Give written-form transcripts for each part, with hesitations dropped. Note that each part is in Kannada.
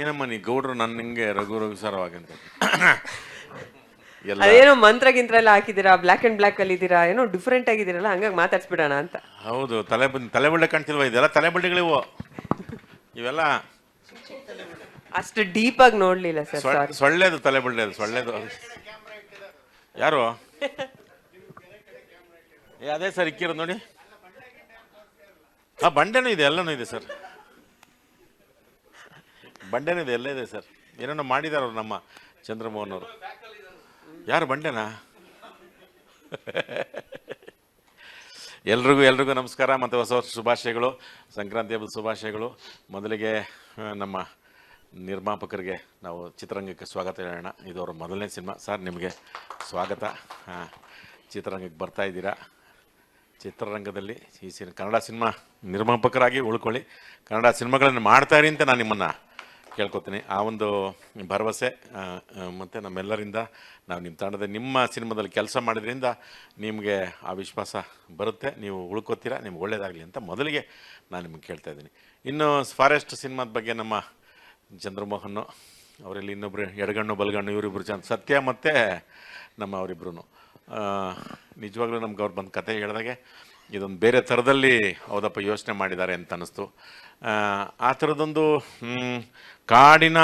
ಏನಮ್ಮ ನೀ ಗೌಡ್ರು ನನ್ನ ಹಿಂಗೆ ರಘು ರಘು ಸರವಾಗಂತ ಎಲ್ಲ ಅದೇನೋ ಮಂತ್ರ ಗಿಂತ್ರ ಎಲ್ಲ ಹಾಕಿದ್ದೀರಾ, ಬ್ಲ್ಯಾಕ್ ಅಂಡ್ ಬ್ಲ್ಯಾಕ್ ಅಲ್ಲಿ ಇದ್ದೀರಾ, ಏನೋ ಡಿಫ್ರೆಂಟ್ ಆಗಿದ್ದೀರಲ್ಲ, ಹಂಗಾಗಿ ಮಾತಾಡ್ಸ್ಬಿಡೋಣ ಅಂತ. ಹೌದು, ತಲೆ ಬಳ್ಳೆ ಕಾಣ್ತಿಲ್ವಾ? ಇದೆಲ್ಲ ತಲೆ ಬಳ್ಳಿಗಳಿವು ಇವೆಲ್ಲ. ಅಷ್ಟು ಡೀಪ್ ಆಗಿ ನೋಡ್ಲಿಲ್ಲ ಸರ್. ಸೊಳ್ಳೆದು ತಲೆ ಬಳ್ಳೆ, ಅದು ಸೊಳ್ಳೆದು. ಯಾರು ಅದೇ ಸರ್ ಇಕ್ಕಿರೋದು ನೋಡಿ. ಬಂಡೆನೂ ಇದೆ, ಎಲ್ಲನೂ ಇದೆ ಸರ್, ಬಂಡೆನೂ ಇದೆ, ಎಲ್ಲ ಇದೆ ಸರ್. ಏನೇನೋ ಮಾಡಿದಾರ ಅವ್ರು ನಮ್ಮ ಚಂದ್ರಮೋಹನ್ ಅವರು. ಯಾರು ಬಂಡೆನಾ? ಎಲ್ರಿಗೂ ನಮಸ್ಕಾರ ಮತ್ತು ಹೊಸ ವರ್ಷ ಶುಭಾಶಯಗಳು, ಸಂಕ್ರಾಂತಿ ಹಬ್ಬದ ಶುಭಾಶಯಗಳು. ಮೊದಲಿಗೆ ನಮ್ಮ ನಿರ್ಮಾಪಕರಿಗೆ ನಾವು ಚಿತ್ರರಂಗಕ್ಕೆ ಸ್ವಾಗತ ಹೇಳೋಣ. ಇದು ಅವರ ಮೊದಲನೇ ಸಿನಿಮಾ. ಸರ್ ನಿಮಗೆ ಸ್ವಾಗತ. ಚಿತ್ರರಂಗಕ್ಕೆ ಬರ್ತಾ ಇದ್ದೀರಾ. ಚಿತ್ರರಂಗದಲ್ಲಿ ಈ ಕನ್ನಡ ಸಿನಿಮಾ ನಿರ್ಮಾಪಕರಾಗಿ ಉಳ್ಕೊಳ್ಳಿ, ಕನ್ನಡ ಸಿನಿಮಾಗಳನ್ನು ಮಾಡ್ತಾಯಿರಿ ಅಂತ ನಾನು ನಿಮ್ಮನ್ನು ಕೇಳ್ಕೊತೀನಿ. ಆ ಒಂದು ಭರವಸೆ ಮತ್ತು ನಮ್ಮೆಲ್ಲರಿಂದ, ನಾವು ನಿಮ್ಮ ತಂಡದ ನಿಮ್ಮ ಸಿನಿಮಾದಲ್ಲಿ ಕೆಲಸ ಮಾಡಿದ್ರಿಂದ ನಿಮಗೆ ಆ ವಿಶ್ವಾಸ ಬರುತ್ತೆ, ನೀವು ಉಳ್ಕೋತೀರಾ, ನಿಮ್ಗೆ ಒಳ್ಳೆಯದಾಗಲಿ ಅಂತ ಮೊದಲಿಗೆ ನಾನು ನಿಮಗೆ ಕೇಳ್ತಾ ಇದ್ದೀನಿ. ಇನ್ನು ಫಾರೆಸ್ಟ್ ಸಿನಿಮಾದ ಬಗ್ಗೆ ನಮ್ಮ ಚಂದ್ರಮೋಹನ್ ಅವರಲ್ಲಿ ಇನ್ನೊಬ್ಬರು ಎಡಗಣ್ಣು ಬಲಗಣ್ಣು ಇವರಿಬ್ಬರು ಸತ್ಯ ಮತ್ತು ನಮ್ಮ ಅವರಿಬ್ಬರು ನಿಜವಾಗ್ಲೂ ನಮ್ಗೆ ಅವ್ರು ಬಂದು ಕತೆ ಹೇಳಿದಾಗೆ ಇದೊಂದು ಬೇರೆ ಥರದಲ್ಲಿ ಹೌದಪ್ಪ ಯೋಚನೆ ಮಾಡಿದ್ದಾರೆ ಅಂತ ಅನ್ನಿಸ್ತು. ಆ ಥರದೊಂದು ಕಾಡಿನ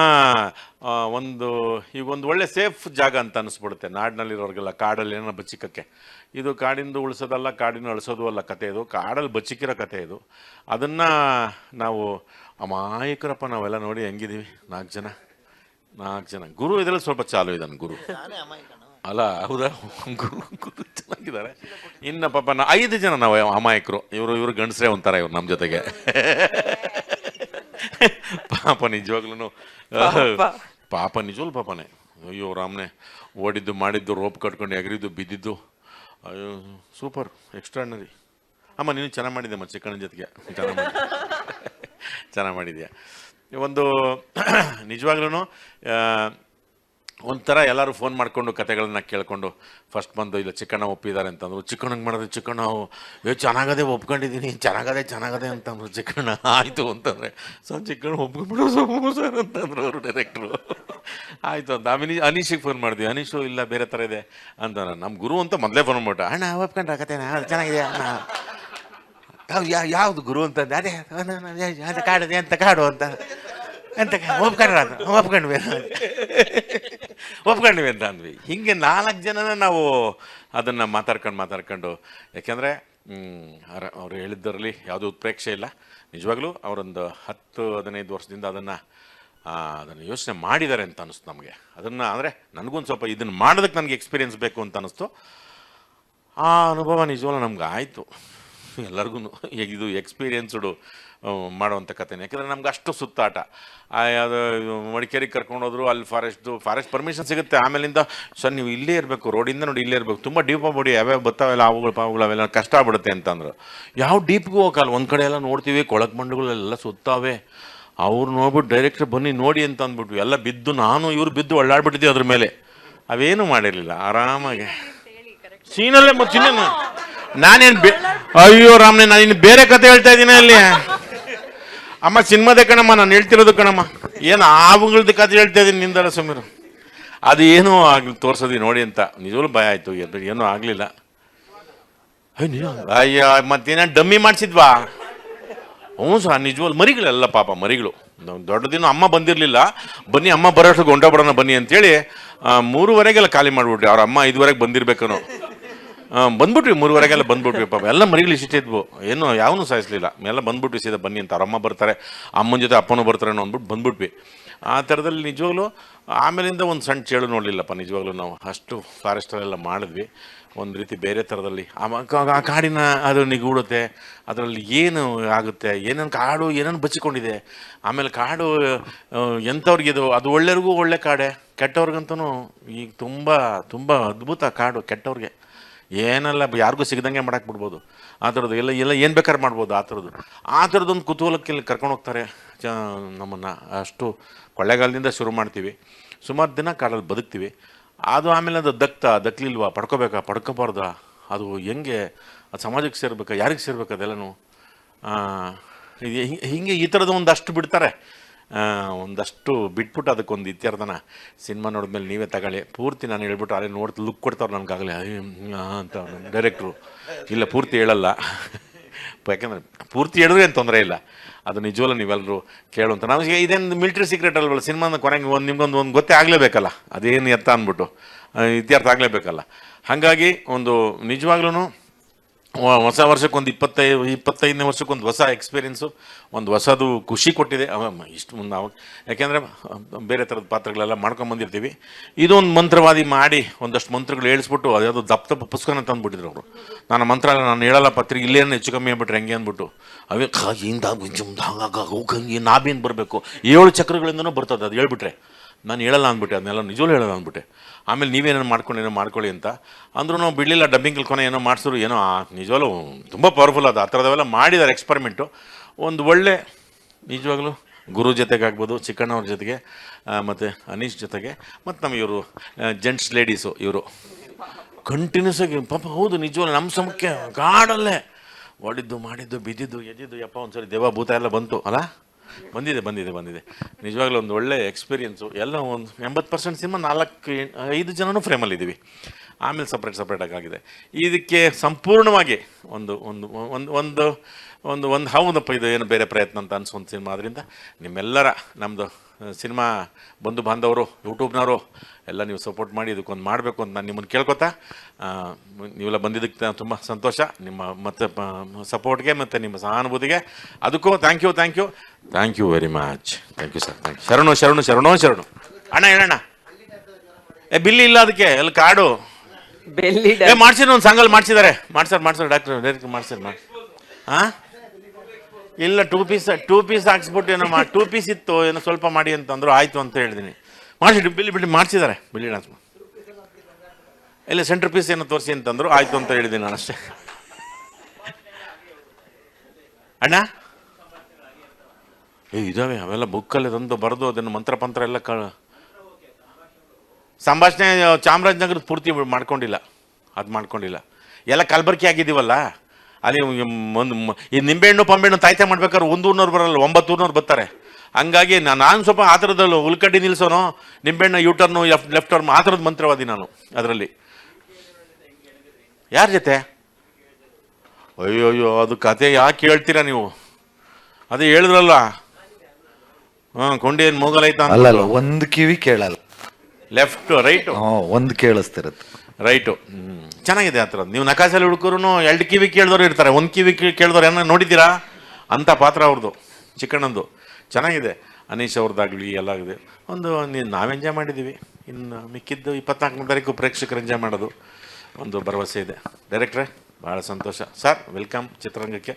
ಈಗ ಒಂದು ಒಳ್ಳೆ ಸೇಫ್ ಜಾಗ ಅಂತ ಅನ್ನಿಸ್ಬಿಡುತ್ತೆ ನಾಡಿನಲ್ಲಿರೋರಿಗೆಲ್ಲ. ಕಾಡಲ್ಲಿ ಏನೋ ಬಚ್ಚಿಕಕ್ಕೆ, ಇದು ಕಾಡಿಂದು ಉಳಿಸೋದಲ್ಲ, ಕಾಡಿನ ಅಳಿಸೋದು ಅಲ್ಲ ಕತೆ, ಇದು ಕಾಡಲ್ಲಿ ಬಚ್ಚಿಕ್ಕಿರೋ ಕತೆ ಇದು. ಅದನ್ನು ನಾವು ಅಮಾಯಕರಪ್ಪ ನಾವೆಲ್ಲ ನೋಡಿ ಹೆಂಗಿದ್ದೀವಿ, 4 ಜನ. ಗುರು ಇದರಲ್ಲಿ ಸ್ವಲ್ಪ ಚಾಲು ಇದ್ದಾನೆ, ಗುರು ಅಲ್ಲ, ಹೌದಾ? ಗುರು ಚೆನ್ನಾಗಿದ್ದಾರೆ. ಇನ್ನು ಪಾಪ 5 ಜನ ನಾವು ಅಮಾಯಕರು. ಇವರು ಗಂಡಸ್ರೇ ಒಂಥರ, ಇವ್ರು ನಮ್ಮ ಜೊತೆಗೆ ಪಾಪ ನಿಜವಾಗ್ಲೂ ಪಾಪನೇ. ಅಯ್ಯೋ ರಾಮನೆ, ಓಡಿದ್ದು ಮಾಡಿದ್ದು, ರೋಪ್ ಕಟ್ಕೊಂಡು ಎಗರಿದ್ದು ಬಿದ್ದಿದ್ದು, ಅಯ್ಯೋ ಸೂಪರ್, ಎಕ್ಸ್ಟ್ರಾರ್ಡಿನರಿ. ಅಮ್ಮ ನೀನು ಚೆನ್ನಾಗಿ ಮಾಡಿದ್ದೆ ಚಿಕ್ಕಣ್ಣ ಜೊತೆಗೆ, ಚೆನ್ನಾಗಿ ಮಾಡಿದ್ಯಾ. ಒಂದು ನಿಜವಾಗ್ಲೂ ಒಂಥರ ಎಲ್ಲರೂ ಫೋನ್ ಮಾಡಿಕೊಂಡು ಕತೆಗಳನ್ನ ಕೇಳ್ಕೊಂಡು ಫಸ್ಟ್ ಬಂದು ಇಲ್ಲ ಚಿಕ್ಕಣ್ಣ ಒಪ್ಪಿದ್ದಾರೆ ಅಂತಂದ್ರು. ಚಿಕ್ಕಣ್ಣಂಗೆ ಮಾಡಿದ್ರೆ ಚಿಕ್ಕಣ್ಣ ಚೆನ್ನಾಗದೆ ಒಪ್ಕೊಂಡಿದ್ದೀನಿ, ಚೆನ್ನಾಗದೆ ಅಂತಂದ್ರು. ಚಿಕ್ಕಣ್ಣ ಆಯಿತು ಅಂತಂದರೆ ಸರ್ ಚಿಕ್ಕಣ್ಣ ಒಪ್ಕೊಂಡ್ಬಿಡು ಸರ್ ಅಂತಂದ್ರು ಅವರು ಡೈರೆಕ್ಟ್ರು. ಆಯಿತು ಅಂತ ಅನೀಶಿಗೆ ಫೋನ್ ಮಾಡಿದ್ವಿ. ಅನೀಶು ಇಲ್ಲ ಬೇರೆ ಥರ ಇದೆ ಅಂತ. ನಮ್ಮ ಗುರು ಅಂತ ಮೊದಲೇ ಫೋನ್ ಮಾಡ್ಬಿಟ್ಟು, ಅಣ್ಣ ಒಪ್ಕೊಂಡ್ರೆ ಕತೆನಾ ಚೆನ್ನಾಗಿದೆ ಅಣ್ಣ. ಯಾವುದು ಗುರು ಅಂತಂದು, ಅದೇ ಕಾಡದೆ ಅಂತ ಕಾಡು ಅಂತ ಒಪ್ಕೊಂಡ್ವಿ ಅಂತ ಅಂದ್ವಿ. ಹೀಗೆ 4 ಜನನ ನಾವು ಅದನ್ನು ಮಾತಾಡ್ಕೊಂಡು ಯಾಕೆಂದರೆ ಅವರು ಹೇಳಿದ್ದರಲ್ಲಿ ಯಾವುದೂ ಉತ್ಪ್ರೇಕ್ಷೆ ಇಲ್ಲ. ನಿಜವಾಗ್ಲೂ ಅವರೊಂದು 10-15 ವರ್ಷದಿಂದ ಅದನ್ನು ಯೋಚನೆ ಮಾಡಿದ್ದಾರೆ ಅಂತ ಅನ್ನಿಸ್ತು ನಮಗೆ. ಅದನ್ನು ಅಂದರೆ ನನಗೊಂದು ಸ್ವಲ್ಪ ಇದನ್ನು ಮಾಡೋದಕ್ಕೆ ನನಗೆ ಎಕ್ಸ್ಪೀರಿಯೆನ್ಸ್ ಬೇಕು ಅಂತ ಅನ್ನಿಸ್ತು. ಆ ಅನುಭವ ನಿಜವಾಗ್ಲೂ ನಮ್ಗೆ ಆಯಿತು ಎಲ್ಲರಿಗೂ. ಇದು ಎಕ್ಸ್ಪೀರಿಯೆನ್ಸ್ಡು ಮಾಡೋವಂಥ ಕಥೆನೇ. ಯಾಕೆಂದರೆ ನಮ್ಗೆ ಅಷ್ಟು ಸುತ್ತಾಟ. ಅದು ಮಡಿಕೇರಿಗೆ ಕರ್ಕೊಂಡೋದ್ರು, ಅಲ್ಲಿ ಫಾರೆಸ್ಟ್ ಪರ್ಮಿಷನ್ ಸಿಗುತ್ತೆ. ಆಮೇಲಿಂದ ಸರ್ ನೀವು ಇಲ್ಲೇ ಇರಬೇಕು, ರೋಡಿಂದ ನೋಡಿ ಇಲ್ಲೇ ಇರಬೇಕು, ತುಂಬ ಡೀಪ್ ಆಗ್ಬಿಡಿ, ಯಾವ್ಯಾವ ಬರ್ತಾವೆಲ್ಲ ಪಾವುಗಳು ಅವೆಲ್ಲ ಕಷ್ಟ ಆಗ್ಬಿಡುತ್ತೆ ಅಂತಂದ್ರು. ಯಾವ ಡೀಪ್ಗೂ ಹೋಗಲ್ಲ, ಒಂದು ಕಡೆ ಎಲ್ಲ ನೋಡ್ತೀವಿ, ಕೊಳಕು ಮಂಡುಗಳೆಲ್ಲ ಸುತ್ತಾವೆ. ಅವ್ರು ನೋಡ್ಬಿಟ್ಟು ಡೈರೆಕ್ಟ್ರ್ ಬನ್ನಿ ನೋಡಿ ಅಂತ ಅಂದ್ಬಿಟ್ವಿ. ಎಲ್ಲ ಬಿದ್ದು ಇವ್ರು ಬಿದ್ದು ಒಳ್ಳಾಡ್ಬಿಟ್ಟಿದ್ವಿ ಅದ್ರ ಮೇಲೆ. ಅವೇನೂ ಮಾಡಿರಲಿಲ್ಲ, ಆರಾಮಾಗಿ ಸೀನಲ್ಲೇ ಚಿನ್ನ. ಅಯ್ಯೋ ರಾಮ್ನೆ, ನಾನು ಇನ್ನು ಬೇರೆ ಕತೆ ಹೇಳ್ತಾ ಇದ್ದೀನಿ ಅಲ್ಲಿ. ಅಮ್ಮ ಸಿನಿಮಾದೇ ಕಣಮ್ಮ ನಾನು ಹೇಳ್ತಿರೋದು ಕಣಮ್ಮ, ಏನು ಆವುಗಳದ್ದು ಕತೆ ಹೇಳ್ತಾ ಇದ್ದೀನಿ ನಿಂದರ ಸಮೀರು. ಅದು ಏನೂ ತೋರ್ಸೋದಿ ನೋಡಿ ಅಂತ. ನಿಜವೂ ಭಯ ಆಯಿತು, ಏನೂ ಆಗಲಿಲ್ಲ. ಅಯ್ಯ ಮತ್ತೇನ ಡಮ್ಮಿ ಮಾಡಿಸಿದ್ವಾ? ಹ್ಞೂ ಸಹ ನಿಜವಲ್ಲ. ಮರಿಗಳೆಲ್ಲ ಪಾಪ ಮರಿಗಳು ದೊಡ್ಡದಿನ. ಅಮ್ಮ ಬಂದಿರಲಿಲ್ಲ, ಬನ್ನಿ ಅಮ್ಮ ಬರೋಷ್ಟು ಗೊಂಡಾಬಿಡೋಣ ಬನ್ನಿ ಅಂತೇಳಿ 3:30 ಖಾಲಿ ಮಾಡಿಬಿಟ್ರಿ. ಅವ್ರ ಅಮ್ಮ 5:00 ಬಂದಿರ್ಬೇಕನೋ. ಬಂದ್ಬಿಟ್ವಿ, 3:30 ಬಂದ್ಬಿಟ್ವಿ. ಪಾಪ ಎಲ್ಲ ಮರಿಗಳು ಇಷ್ಟಿದ್ವು, ಏನೋ ಯಾವನೂ ಸಾಯಿಸಲಿಲ್ಲ. ಎಲ್ಲ ಬಂದ್ಬಿಟ್ವಿ ಸೀದಾ ಬನ್ನಿ ಅಂತ. ಅವ್ರ ಅಮ್ಮ ಬರ್ತಾರೆ, ಅಮ್ಮನ ಜೊತೆ ಅಪ್ಪನೂ ಬರ್ತಾರೇನೋ ಅಂದ್ಬಿಟ್ಟು ಬಂದ್ಬಿಟ್ವಿ. ಆ ಥರದಲ್ಲಿ ನಿಜವಾಗ್ಲೂ ಆಮೇಲಿಂದ ಒಂದು ಸಣ್ಣ ಚೇಳು ನೋಡಲಿಲ್ಲಪ್ಪ. ನಿಜವಾಗ್ಲೂ ನಾವು ಅಷ್ಟು ಫಾರೆಸ್ಟಲ್ಲೆಲ್ಲ ಮಾಡಿದ್ವಿ. ಒಂದು ರೀತಿ ಬೇರೆ ಥರದಲ್ಲಿ ಆ ಕಾಡಿನ ಅದು ನಿಗೂಡುತ್ತೆ. ಅದರಲ್ಲಿ ಏನು ಆಗುತ್ತೆ, ಏನೇನು ಬಚ್ಚಿಕೊಂಡಿದೆ. ಆಮೇಲೆ ಕಾಡು ಎಂಥವ್ರಿಗೆ ಅದು ಒಳ್ಳೆಯವ್ರಿಗೂ ಒಳ್ಳೆ ಕಾಡೆ, ಕೆಟ್ಟವ್ರಿಗಂತೂ ಈಗ ತುಂಬ ಅದ್ಭುತ ಕಾಡು. ಕೆಟ್ಟವ್ರಿಗೆ ಏನೆಲ್ಲ ಯಾರಿಗೂ ಸಿಗದಂಗೆ ಮಾಡಕ್ಕೆ ಬಿಡ್ಬೋದು. ಆ ಥರದ್ದು ಎಲ್ಲ ಏನು ಬೇಕಾದ್ರೆ ಮಾಡ್ಬೋದು. ಆ ಥರದ್ದೊಂದು ಕುತೂಹಲಕ್ಕೆ ಕರ್ಕೊಂಡು ಹೋಗ್ತಾರೆ ನಮ್ಮನ್ನು. ಅಷ್ಟು ಕೊಳ್ಳೆಗಾಲದಿಂದ ಶುರು ಮಾಡ್ತೀವಿ, ಸುಮಾರು ದಿನ ಕಾಡಲ್ಲಿ ಬದುಕ್ತೀವಿ. ಅದು ಆಮೇಲೆ ಅದು ದಕ್ಲಿಲ್ವಾ, ಪಡ್ಕೋಬಾರ್ದಾ, ಅದು ಹೆಂಗೆ, ಅದು ಸಮಾಜಕ್ಕೆ ಸೇರ್ಬೇಕಾ, ಯಾರಿಗೆ ಸೇರ್ಬೇಕು, ಅದೆಲ್ಲನೂ ಹಿಂಗೆ ಈ ಥರದ ಒಂದಷ್ಟು ಬಿಡ್ತಾರೆ. ಒಂದಷ್ಟು ಬಿಟ್ಬಿಟ್ಟು ಅದಕ್ಕೊಂದು ಇತ್ಯರ್ಥನ ಸಿನಿಮಾ ನೋಡಿದ್ಮೇಲೆ ನೀವೇ ತಗೊಳ್ಳಿ ಪೂರ್ತಿ ನಾನು ಹೇಳ್ಬಿಟ್ಟು ಅಲ್ಲೇ ನೋಡ್ತಾ ಲುಕ್ ಕೊಡ್ತಾವ್ರು ನನಗಾಗಲೇ ಅಂತ ಡೈರೆಕ್ಟ್ರು ಇಲ್ಲ ಪೂರ್ತಿ ಹೇಳಲ್ಲ ಯಾಕೆಂದರೆ ಪೂರ್ತಿ ಹೇಳಿದ್ರೆ ಏನು ತೊಂದರೆ ಇಲ್ಲ ಅದು ನಿಜವಲ್ಲ ನೀವೆಲ್ಲರೂ ಕೇಳುವಂತ ನಮಗೆ ಇದೇನು ಮಿಲ್ಟ್ರಿ ಸೀಕ್ರೆಟ್ ಅಲ್ವಲ್ಲ ಸಿನಿಮಾದ ಕೊನೆಗೆ ನಿಮ್ಗೊಂದು ಗೊತ್ತೇ ಆಗಲೇಬೇಕಲ್ಲ ಅದೇನು ಎತ್ತ ಅಂದ್ಬಿಟ್ಟು ಇತ್ಯರ್ಥ ಆಗಲೇಬೇಕಲ್ಲ ಹಾಗಾಗಿ ಒಂದು ನಿಜವಾಗ್ಲೂ ಹೊಸ ವರ್ಷಕ್ಕೊಂದು 25ನೇ ವರ್ಷಕ್ಕೊಂದು ಹೊಸ ಎಕ್ಸ್ಪೀರಿಯೆನ್ಸು ಒಂದು ಹೊಸದು ಖುಷಿ ಕೊಟ್ಟಿದೆ ಇಷ್ಟು ಮುಂದೆ ಅವಾಗ ಯಾಕೆಂದರೆ ಬೇರೆ ಥರದ ಪಾತ್ರಗಳೆಲ್ಲ ಮಾಡ್ಕೊಂಬಂದಿರ್ತೀವಿ ಇದೊಂದು ಮಂತ್ರವಾದಿ ಮಾಡಿ ಒಂದಷ್ಟು ಮಂತ್ರಗಳು ಹೇಳಿಸ್ಬಿಟ್ಟು ಅದ್ಯಾವುದು ದಪ್ಪ ಪುಸ್ತಕನ ತಂದುಬಿಟ್ಟಿದ್ರು ಅವರು ನಾನು ಮಂತ್ರ ನಾನು ಹೇಳಲ್ಲ ಪತ್ರಿಕೆ ಇಲ್ಲೇನು ಹೆಚ್ಚು ಕಮ್ಮಿ ಆಗ್ಬಿಟ್ರೆ ಹೆಂಗೆ ಅಂದ್ಬಿಟ್ಟು ಅವೇ ಹಂಗೆ ನಾಬೇನು ಬರಬೇಕು 7 ಚಕ್ರಗಳಿಂದನೂ ಬರ್ತದೆ ಅದು ಹೇಳ್ಬಿಟ್ರೆ ನಾನು ಹೇಳಲ್ಲ ಅಂದ್ಬಿಟ್ಟೆ ಅದನ್ನೆಲ್ಲ ನಿಜವೂ ಹೇಳಲ್ಲ ಅಂದ್ಬಿಟ್ಟೆ ಆಮೇಲೆ ನೀವೇನೋ ಮಾಡ್ಕೊಳ್ಳಿ ಅಂತ ಅಂದ್ರೂ ನಾವು ಬಿಡಲಿಲ್ಲ ಡಬ್ಬಿಂಗಲ್ಲಿ ಕೊನೆ ಏನೋ ಮಾಡಿಸಿದ್ರು ಏನೋ ನಿಜವಾಗ್ಲೂ ತುಂಬ ಪವರ್ಫುಲ್ ಅದು ಆ ಥರದವೆಲ್ಲ ಮಾಡಿದ್ದಾರೆ ಎಕ್ಸ್ಪರಿಮೆಂಟು ಒಂದು ಒಳ್ಳೆ ನಿಜವಾಗ್ಲೂ ಗುರು ಜೊತೆಗಾಗ್ಬೋದು ಚಿಕ್ಕಣ್ಣವ್ರ ಜೊತೆಗೆ ಮತ್ತು ಅನೀಶ್ ಜೊತೆಗೆ ಮತ್ತು ನಮ್ಮ ಇವರು ಜೆಂಟ್ಸ್ ಲೇಡೀಸು ಇವರು ಕಂಟಿನ್ಯೂಸ್ ಆಗಿ ಪಾಪ ಹೌದು ನಿಜವಾಗ್ಲೂ ನಮ್ಮ ಸಮಕ್ಕೆ ಗಾಡಲ್ಲೇ ಹೊಡಿದ್ದು ಮಾಡಿದ್ದು ಬಿದ್ದಿದ್ದು ಎದ್ದಿದ್ದು ಯಪ್ಪ ಒಂದ್ಸರಿ ದೇವ ಭೂತ ಎಲ್ಲ ಬಂತು ಅಲ್ಲ ಬಂದಿದೆ ನಿಜವಾಗ್ಲೂ ಒಂದು ಒಳ್ಳೆ ಎಕ್ಸ್ಪೀರಿಯೆನ್ಸು ಎಲ್ಲ ಒಂದು 80% ಸಿನಿಮಾ 4-5 ಜನನೂ ಫ್ರೇಮಲ್ಲಿದ್ದೀವಿ ಆಮೇಲೆ ಸಪ್ರೇಟಾಗಿ ಆಗಿದೆ ಇದಕ್ಕೆ ಸಂಪೂರ್ಣವಾಗಿ ಒಂದು ಹೌದಪ್ಪ ಇದು ಏನು ಬೇರೆ ಪ್ರಯತ್ನ ಅಂತ ಅನ್ಸೊಂದು ಸಿನಿಮಾ ಆದ್ದರಿಂದ ನಿಮ್ಮೆಲ್ಲರ ನಮ್ಮದು ಸಿನಿಮಾ ಬಂಧು ಬಾಂಧವರು ಯೂಟ್ಯೂಬ್ನವರು ಎಲ್ಲ ನೀವು ಸಪೋರ್ಟ್ ಮಾಡಿ ಇದಕ್ಕೊಂದು ಮಾಡಬೇಕು ಅಂತ ನಾನು ನಿಮ್ಮನ್ನು ಕೇಳ್ಕೊತಾ ನೀವೆಲ್ಲ ಬಂದಿದ್ದಕ್ಕೆ ತುಂಬ ಸಂತೋಷ ನಿಮ್ಮ ಮತ್ತು ಸಪೋರ್ಟ್ಗೆ ಮತ್ತು ನಿಮ್ಮ ಸಹಾನುಭೂತಿಗೆ ಅದಕ್ಕೂ thank you very much thank you sir thank you ಶರಣು ಅಣ್ಣ ಹೇಳಣ್ಣ ಬಿಲ್ಲಿ ಇಲ್ಲ ಅದಕ್ಕೆ ಎಲ್ಲ ಕಾರ್ಡು ಮಾಡ್ಸಿದ್ರು ಒಂದು ಸಂಘಲ್ಲಿ ಮಾಡ್ಸಿದ್ದಾರೆ ಮಾಡ್ಸಾರ ಡಾಕ್ಟ್ರ್ ಡೈರೆಕ್ಟ್ ಮಾಡ್ಸಾರ ಹಾಂ ಇಲ್ಲ 2 ಪೀಸ್ ಹಾಕ್ಸ್ಬಿಟ್ಟು ಏನೋ 2 ಪೀಸ್ ಇತ್ತು ಏನೋ ಸ್ವಲ್ಪ ಮಾಡಿ ಅಂತಂದ್ರು ಆಯಿತು ಅಂತ ಹೇಳಿದ್ದೀನಿ ಬಿಲ್ಲಿ ಮಾಡಿಸಿದ್ದಾರೆ ಬಿಲ್ಲಿ ಡಾನ್ಸ್ ಇಲ್ಲ ಸೆಂಟ್ರ್ ಪೀಸ್ ಏನೋ ತೋರಿಸಿ ಅಂತಂದ್ರು ಆಯಿತು ಅಂತ ಹೇಳಿದ್ದೀನಿ ನಾನು ಅಷ್ಟೇ ಅಣ್ಣ ಇದಾವೆ ಅವೆಲ್ಲ ಬುಕ್ಕಲ್ಲಿ ತಂದು ಬರೆದು ಅದನ್ನು ಮಂತ್ರ ಎಲ್ಲ ಸಂಭಾಷಣೆ ಚಾಮರಾಜನಗರದ ಪೂರ್ತಿ ಮಾಡ್ಕೊಂಡಿಲ್ಲ ಎಲ್ಲ ಕಲಬೆರಕೆ ಆಗಿದ್ದೀವಲ್ಲ ಅಲ್ಲಿ ಈ ನಿಂಬೆಹಣ್ಣು ಪಂಬೆಹಣ್ಣು ತಾಯ್ತೆ ಮಾಡ್ಬೇಕಾದ್ರೆ 100 ಬರಲ್ಲ 900 ಬರ್ತಾರೆ ಹಂಗಾಗಿ ನಾನು ಸ್ವಲ್ಪ ಆ ಥರದಲ್ಲೂ ಉಳ್ಕಡ್ಡಿ ನಿಲ್ಸೋನು ನಿಂಬೆಹಣ್ಣು ಯೂಟರ್ನು ಲೆಫ್ಟ್ ಟರ್ನ್ ಆ ಥರದ ಮಂತ್ರವಾದಿ ನಾನು ಅದರಲ್ಲಿ ಯಾರ ಜೊತೆ ಅಯ್ಯೋ ಅದು ಕತೆ ಯಾಕೆ ಹೇಳ್ತೀರಾ ನೀವು ಅದೇ ಹೇಳಿದ್ರಲ್ಲ ಕೊಂಡೇನು ಮೂಗಲೈತ ಅಲ್ಲ ಒಂದು ಕಿವಿ ಕೇಳಲ್ಲ ಲೆಫ್ಟ್ ರೈಟು ಒಂದು ಕೇಳಿಸ್ತಿರತ್ತೆ ರೈಟು ಚೆನ್ನಾಗಿದೆ ಆ ಥರದ್ದು ನೀವು ನಕಾಸಲ್ಲಿ ಹುಡುಕರು 2 ಕಿವಿ ಕೇಳಿದವರು ಇರ್ತಾರೆ 1 ಕಿವಿ ಕೇಳಿದವ್ರು ಏನೋ ನೋಡಿದ್ದೀರಾ ಅಂಥ ಪಾತ್ರ ಅವ್ರದ್ದು ಚಿಕ್ಕಣ್ಣಂದು ಚೆನ್ನಾಗಿದೆ ಅನೀಶ್ ಅವ್ರದ್ದಾಗಲಿ ಎಲ್ಲ ಇದೆ ನಾವು ಎಂಜಾಯ್ ಮಾಡಿದ್ದೀವಿ ಇನ್ನು ಮಿಕ್ಕಿದ್ದು 24ನೇ ತಾರೀಕು ಪ್ರೇಕ್ಷಕರು ಎಂಜಾಯ್ ಮಾಡೋದು ಒಂದು ಭರವಸೆ ಇದೆ ಡೈರೆಕ್ಟ್ರೇ ಭಾಳ ಸಂತೋಷ ಸರ್ ವೆಲ್ಕಮ್ ಚಿತ್ರರಂಗಕ್ಕೆ